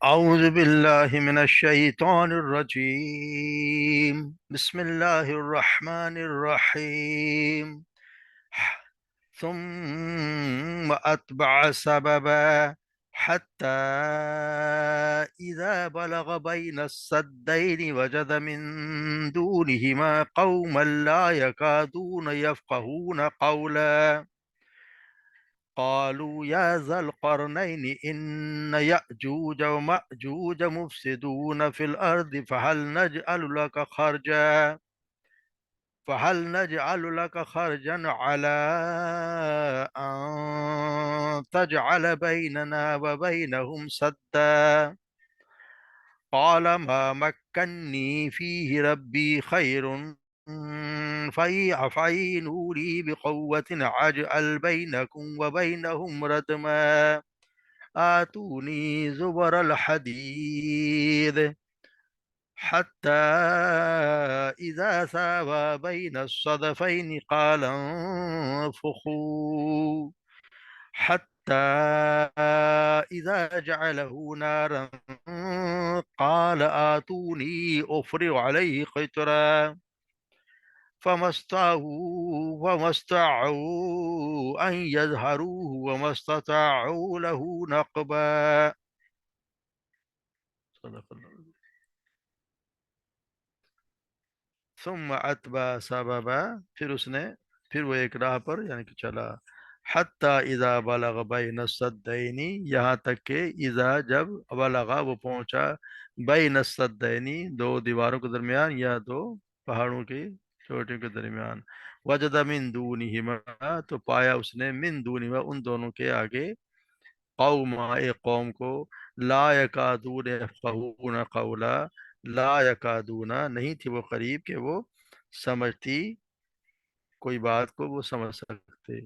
أعوذ بالله من الشيطان الرجيم بسم الله الرحمن الرحيم ثم أتبع سببا حتى إذا بلغ بين السدين وجد من دونهما قوما لا يكادون يفقهون قولا قالوا يا ذا القرنين إن يأجوج ومأجوج مفسدون في الأرض فهل نجعل لك خرجا على أن تجعل بيننا وبينهم سدا قال ما مكني فيه ربي خير فاعينوا لي بقوة أجعل بينكم وبينهم ردما آتوني زبر الحديد حتى إذا ساوى بين الصدفين قال انفخوا حتى إذا جعله نارا قال آتوني أفرغ عليه قطرا فما استطاعوا أن يظهروه وما استطاعوا له نقبا صدق اللہ ثم اتبع سببا پھر وہ ایک راہ پر یعنی کہ چلا حتی اذا بلغ بین السدین یہاں تک کہ اذا جب بلغ وہ پہنچا بین السدین دو دیواروں کے درمیان یا دو پہاڑوں کی چوٹیوں کے درمیان وجد من دونہما تو پایا اس نے من دونہما ان دونوں کے آگے قوما ایک قوم کو لا یکادون یفقہون قولا لا یکادون نہیں تھی وہ قریب کہ وہ سمجھتی کوئی بات کو وہ سمجھ سکتے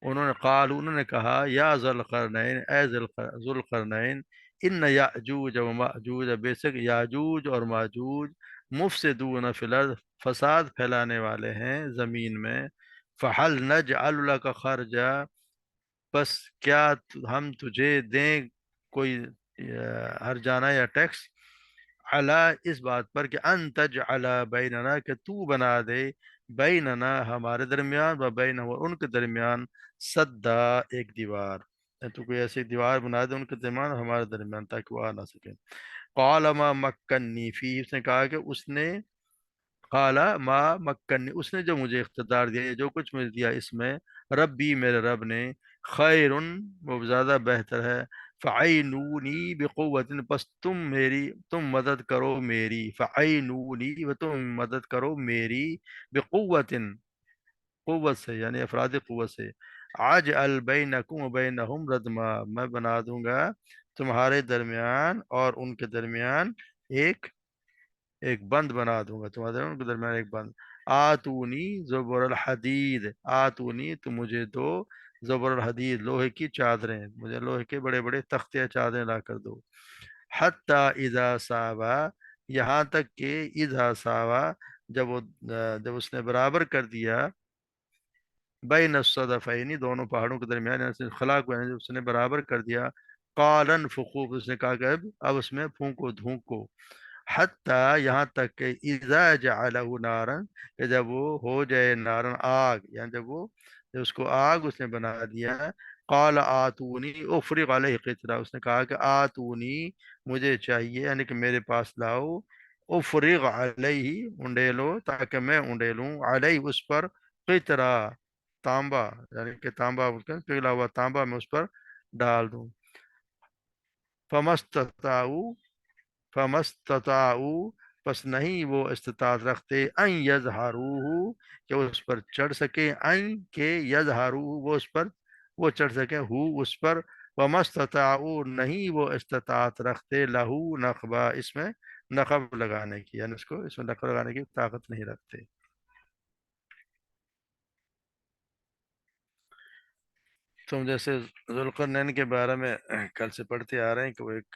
انہوں نے کہا یا ذوالقرنین اے ذوالقرنین ان یاجوج و ماجوج بے شک یاجوج اور ماجوج مفسدون فی الارض فساد پھیلانے والے ہیں زمین میں فحل نجعل لک خرجا بس کیا ہم تجھے دیں کوئی ہرجانہ یا ٹیکس علا اس بات پر کہ ان تجعل بیننا کہ تو بنا دے بیننا ہمارے درمیان و بین اور ان کے درمیان سدا ایک دیوار تو کوئی ایسی دیوار بنا دے ان کے درمیان اور ہمارے درمیان تاکہ وہ آ نہ سکے قال ما مکنی فی اس نے کہا کہ اس نے قال ما مکنی اس نے جو مجھے اقتدار دیا جو کچھ مجھے دیا اس میں ربی میرے رب نے خیر وہ زیادہ بہتر ہے فعینونی بقوت پس تم مدد کرو میری فعینونی و تم مدد کرو میری بقوت قوت سے یعنی افراد قوت سے آج البینکم و بینہم ردما میں بنا دوں گا تمہارے درمیان اور ان کے درمیان ایک ایک بند بنا دوں گا تمہارے درمیان ان کے درمیان ایک بند آتونی زبر الحدید آتونی تو مجھے دو زبر الحدید لوہے کی چادریں مجھے لوہے کے بڑے بڑے تختے چادریں لا کر دو حتی اذا ساوا یہاں تک کہ اذا ساوا جب اس نے برابر کر دیا بین الصدفین دونوں پہاڑوں کے درمیان یعنی خلا کو یعنی اس نے برابر کر دیا قال انفخوا اس نے کہا کہ اب اس میں پھونکو دھونکو حتی یہاں تک کہ اذا جعلہ نارا کہ جب وہ ہو جائے نارن آگ یعنی جب اس کو آگ اس نے بنا دیا قال آتونی افرغ علیہ قطرہ اس نے کہا کہ آتونی مجھے چاہیے یعنی کہ میرے پاس لاؤ افرغ علیہ انڈیلو تاکہ میں انڈیلوں علیہ اس پر قطرہ تانبا یعنی کہ تانبا پگھلا ہوا تانبا میں اس پر ڈال دوں فمستطاعوا فمستطاعوا پس نہیں وہ استطاعت رکھتے ان یظہروہ کہ وہ اس پر چڑھ سکے ان کہ یظہروہ وہ اس پر وہ چڑھ سکے اس پر ومستطاعوا نہیں وہ استطاعت رکھتے لہو نقبہ اس میں نقب لگانے کی یعنی اس میں نقب لگانے کی طاقت نہیں رکھتے تم جیسے ذوالقرنین کے بارے میں کل سے پڑھتے آ رہے ہیں کہ وہ ایک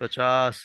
50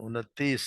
29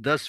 10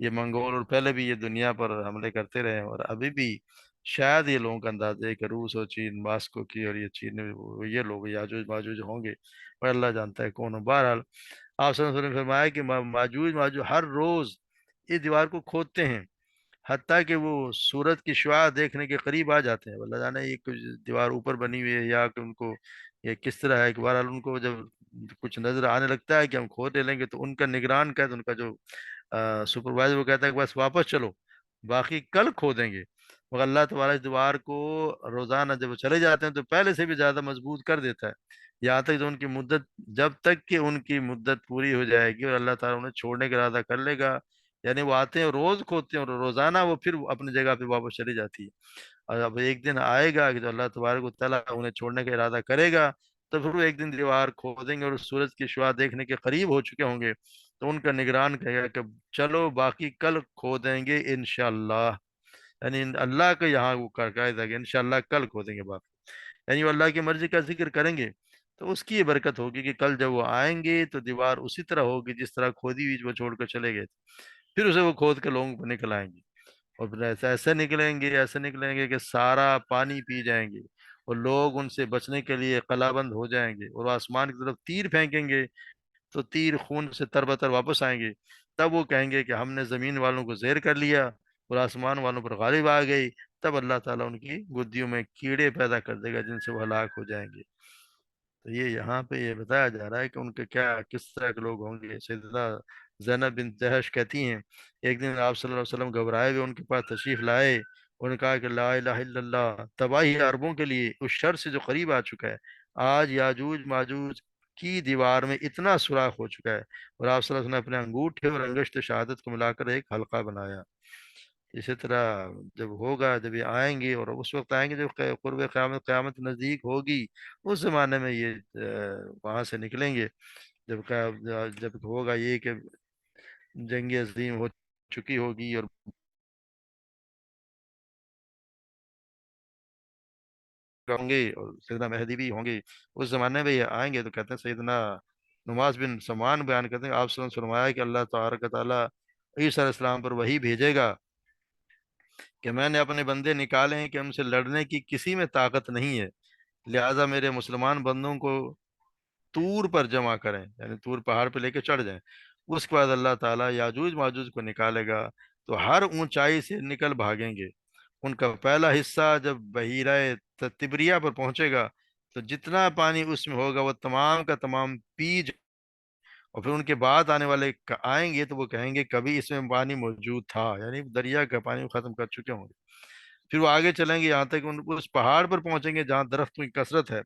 یہ منگول اور پہلے بھی یہ دنیا پر حملے کرتے رہے ہیں، اور ابھی بھی شاید یہ لوگوں کا اندازہ ہے کہ روس اور چین، ماسکو کی اور یہ چین، یہ لوگ یاجوج ماجوج ہوں گے، اور اللہ جانتا ہے کون ہو۔ بہرحال آپ صلی اللہ علیہ وسلم نے فرمایا کہ ماجوج ماجوج ہر روز اس دیوار کو کھودتے ہیں، حتیٰ کہ وہ سورج کی شعاع دیکھنے کے قریب آ جاتے ہیں۔ اللہ جانے یہ کچھ دیوار اوپر بنی ہوئی ہے یا کہ ان کو یہ کس طرح ہے کہ بہرحال ان کو جب کچھ نظر آنے لگتا ہے کہ ہم کھود لیں گے، تو ان کا نگران کہتا ہے، ان کا جو سپروائزر، وہ کہتا ہے کہ بس واپس چلو، باقی کل کھودیں گے۔ مگر اللہ تبارک اس دیوار کو روزانہ جب وہ چلے جاتے ہیں تو پہلے سے بھی زیادہ مضبوط کر دیتا ہے، یہاں تک جو ان کی مدت، جب تک کہ ان کی مدت پوری ہو جائے گی اور اللہ تعالیٰ انہیں چھوڑنے کا ارادہ کر لے گا۔ یعنی وہ آتے ہیں روز کھودتے ہیں، اور روزانہ وہ پھر اپنی جگہ پہ واپس چلی جاتی ہے۔ اور اب ایک دن آئے گا کہ جو اللہ تبارک و تعالیٰ انہیں چھوڑنے کا ارادہ کرے گا، تو پھر وہ ایک دن دیوار کھودیں گے اور سورج کی شعاع دیکھنے کے قریب ہو چکے ہوں گے، تو ان کا نگران کہے گا کہ چلو باقی کل کھودیں گے انشاءاللہ۔ یعنی اللہ کا یہاں وہ کہا تھا کہ انشاءاللہ کل کھودیں گے باقی، یعنی وہ اللہ کی مرضی کا ذکر کریں گے، تو اس کی یہ برکت ہوگی کہ کل جب وہ آئیں گے تو دیوار اسی طرح ہوگی جس طرح کھودی ہوئی وہ چھوڑ کر چلے گئے تھے۔ پھر اسے وہ کھود کے لوگوں کو نکل آئیں گے، اور پھر ایسے نکلیں گے کہ سارا پانی پی جائیں گے، اور لوگ ان سے بچنے کے لیے قلابند ہو جائیں گے، اور وہ آسمان کی طرف تیر پھینکیں گے تو تیر خون سے تربتر واپس آئیں گے۔ تب وہ کہیں گے کہ ہم نے زمین والوں کو زیر کر لیا اور آسمان والوں پر غالب آ گئی۔ تب اللہ تعالیٰ ان کی گدیوں میں کیڑے پیدا کر دے گا جن سے وہ ہلاک ہو جائیں گے۔ تو یہ یہاں پہ یہ بتایا جا رہا ہے کہ ان کے کیا کس طرح کے لوگ ہوں گے۔ سیدنا زینب بن جہش کہتی ہیں ایک دن آپ صلی اللہ علیہ وسلم گھبرائے ہوئے ان کے پاس تشریف لائے، انہوں نے کہا کہ لا الہ الا اللہ، تباہی عربوں کے لیے اس شر سے جو قریب آ چکا ہے۔ آج یاجوج ماجوج کی دیوار میں اتنا سوراخ ہو چکا ہے، اور آپ صلی اللہ علیہ وسلم نے اپنے انگوٹھے اور انگشت شہادت کو ملا کر ایک حلقہ بنایا۔ اسی طرح جب ہوگا، جب یہ آئیں گے، اور اس وقت آئیں گے جب قرب قیامت، قیامت نزدیک ہوگی، اس زمانے میں یہ وہاں سے نکلیں گے، جب ہوگا یہ کہ جنگ عظیم ہو چکی ہوگی، اور ہوں گے، اور سیدنا مہدی بھی ہوں گے۔ اس زمانے میں یہ آئیں گے تو کہتے ہیں، سیدنا نواز بن سمان بیان کرتے ہیں، آپ صلی اللہ علیہ وسلم نے فرمایا کہ اللہ تبارک و تعالیٰ عیسیٰ علیہ السلام پر وہی بھیجے گا کہ میں نے اپنے بندے نکالے ہیں کہ ہم سے لڑنے کی کسی میں طاقت نہیں ہے، لہٰذا میرے مسلمان بندوں کو طور پر جمع کریں، یعنی طور پہاڑ پہ لے کے چڑھ جائیں۔ اس کے بعد اللہ تعالیٰ یاجوج ماجوج کو نکالے گا، تو ہر اونچائی سے نکل بھاگیں گے۔ ان کا پہلا حصہ جب بحیرہ تبریہ پر پہنچے گا، تو جتنا پانی اس میں ہوگا وہ تمام کا تمام اور پھر ان کے بعد آنے والے آئیں گے تو وہ کہیں گے کبھی اس میں پانی موجود تھا، یعنی دریا کا پانی وہ ختم کر چکے ہوں گے۔ پھر وہ آگے چلیں گے یہاں تک اس پہاڑ پر پہنچیں گے جہاں درختوں کی کثرت ہے،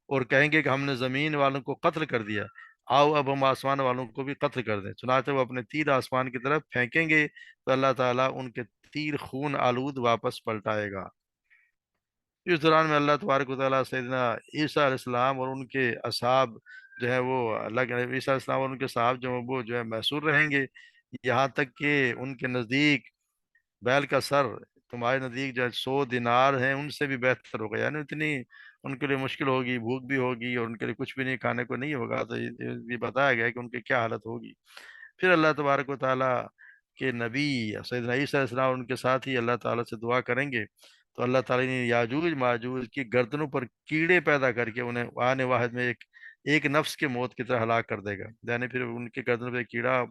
اور کہیں گے کہ ہم نے زمین والوں کو قتل کر دیا، آؤ اب ہم آسمان والوں کو بھی قتل کر دیں۔ چنانچہ وہ اپنے تیر آسمان کی طرف پھینکیں گے تو اللہ تعالیٰ ان کے تیر خون آلود واپس پلٹائے گا۔ اس دوران میں اللہ تبارک و تعالیٰ سیدنا عیسیٰ علیہ السلام اور ان کے اصحاب جو ہے وہ اللہ کے نبی عیسیٰ علیہ السلام اور ان کے صحاب جو ہیں وہ جو ہے محصور رہیں گے، یہاں تک کہ ان کے نزدیک بیل کا سر تمہارے نزدیک جو ہے 100 دینار ہیں ان سے بھی بہتر ہوگا، یعنی اتنی ان کے لیے مشکل ہوگی، بھوک بھی ہوگی اور ان کے لیے کچھ بھی نہیں کھانے کو نہیں ہوگا، تو یہ بتایا گیا ہے کہ ان کی کیا حالت ہوگی۔ پھر اللہ تبارک و تعالیٰ کے نبی سیدنا عیسیٰ علیہ السلام اور ان کے ساتھ ہی اللہ تعالیٰ سے دعا کریں گے، تو اللہ تعالیٰ نے یاجوج ماجوج کی گردنوں پر کیڑے پیدا کر کے انہیں آنے واحد میں ایک نفس کے موت کی طرح ہلاک کر دے گا، یعنی پھر ان کے گردنوں پہ ایک کیڑا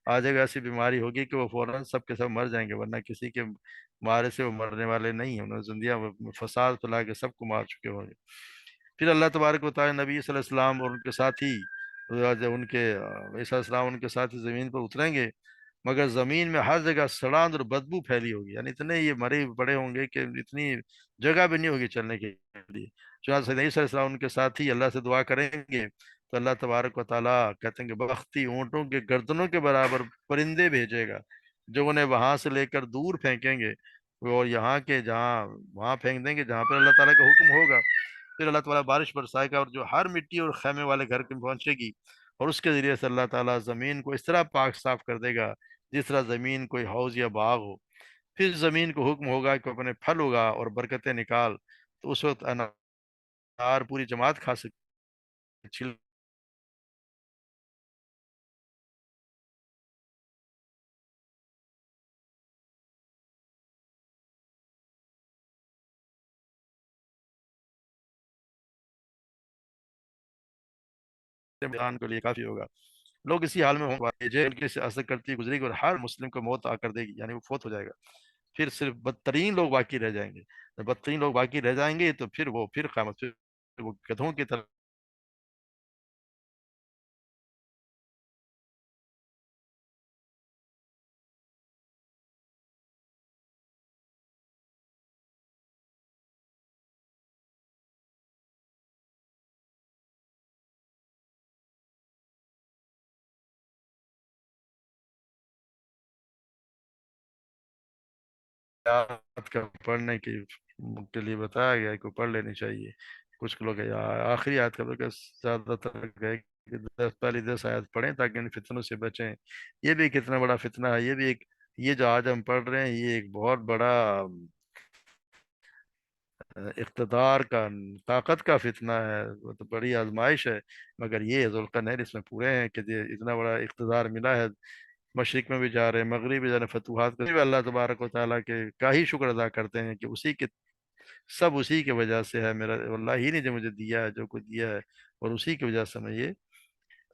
آ جائے گا، ایسی بیماری ہوگی کہ وہ فوراً سب کے سب مر جائیں گے، ورنہ کسی کے مارے سے وہ مرنے والے نہیں ہیں، انہوں نے زندگیاں فساد پھیلا کے سب کو مار چکے ہوں گے۔ پھر اللہ تبارک و تعالیٰ نبی صلی اللہ علیہ وسلم اور ان کے ساتھی، جب ان کے عیسیٰ علیہ السلام ان کے ساتھی زمین پر اتریں گے، مگر زمین میں ہر جگہ سڑاند اور بدبو پھیلی ہوگی، یعنی اتنے یہ مرے پڑے ہوں گے کہ اتنی جگہ بھی نہیں ہوگی چلنے کے لیے۔ چنانچہ سیدنا عیسیٰ علیہ السلام ان کے ساتھی اللہ سے دعا کریں گے، تو اللہ تبارک و تعالیٰ کہتے ہیں کہ بختی اونٹوں کے گردنوں کے برابر پرندے بھیجے گا، جو انہیں وہاں سے لے کر دور پھینکیں گے، اور یہاں کے جہاں وہاں پھینک دیں گے جہاں پر اللہ تعالیٰ کا حکم ہوگا۔ پھر اللہ تعالیٰ بارش برسائے گا، اور جو ہر مٹی اور خیمے والے گھر میں پہنچے گی، اور اس کے ذریعے سے اللہ تعالیٰ زمین کو اس طرح پاک صاف کر دے گا جس طرح زمین کوئی حوض یا باغ ہو۔ پھر زمین کو حکم ہوگا کہ اپنے پھل ہوگا اور برکتیں نکال، تو اس وقت انار پوری جماعت کھا سکتی، امتحان کے لیے کافی ہوگا۔ لوگ اسی حال میں ہوں گے، جیل کے سے اثر کرتی گزرے گی اور ہر مسلم کو موت آ کر دے گی، یعنی وہ فوت ہو جائے گا۔ پھر صرف بدترین لوگ باقی رہ جائیں گے، جب بدترین لوگ باقی رہ جائیں گے تو پھر قیامت، پھر وہ گدھوں کی طرح آیات کا پڑھنے کے لیے بتایا گیا ہے کہ پڑھ لینی چاہیے۔ کچھ لوگ آخری آیت کا بلکہ زیادہ تر ہے کہ پہلی 10 آیت پڑھیں تاکہ ان فتنوں سے بچیں۔ یہ بھی کتنا بڑا فتنہ ہے، یہ بھی ایک، یہ جو آج ہم پڑھ رہے ہیں یہ ایک بہت بڑا اقتدار کا، طاقت کا فتنہ ہے، وہ تو بڑی آزمائش ہے۔ مگر یہ ذوالقرنین اس میں پورے ہیں کہ یہ اتنا بڑا اقتدار ملا ہے، مشرق میں بھی جا رہے ہیں، مغرب بھی جا رہے ہیں، فتوحات کا بھی اللہ تبارک و تعالیٰ کے کا ہی شکر ادا کرتے ہیں کہ اسی کے، سب اسی کی وجہ سے ہے، میرا اللہ ہی نے جو مجھے دیا ہے، جو کچھ دیا ہے، اور اسی کی وجہ سے میں یہ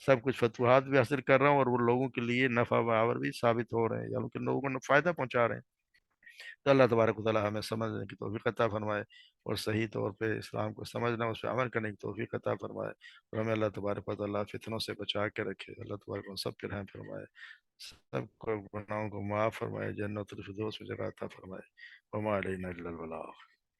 سب کچھ فتوحات بھی حاصل کر رہا ہوں، اور وہ لوگوں کے لیے نفع آور بھی ثابت ہو رہے ہیں، یا ان کے لوگوں کو فائدہ پہنچا رہے ہیں۔ تو اللہ تبارک و تعالیٰ ہمیں سمجھنے کی توفیق عطا فرمائے، اور صحیح طور پہ اسلام کو سمجھنا، اس پہ عمل کرنے کی توفیق عطا فرمائے، اور ہمیں اللہ تبارک و تعالیٰ فتنوں سے بچا کے رکھے۔ اللہ تبارک و سب کے رحم فرمائے، سب کو گناہوں کو معاف فرمائے، جنت الفردوس میں جگہ عطا فرمائے۔ وما علینا الا البلاغ۔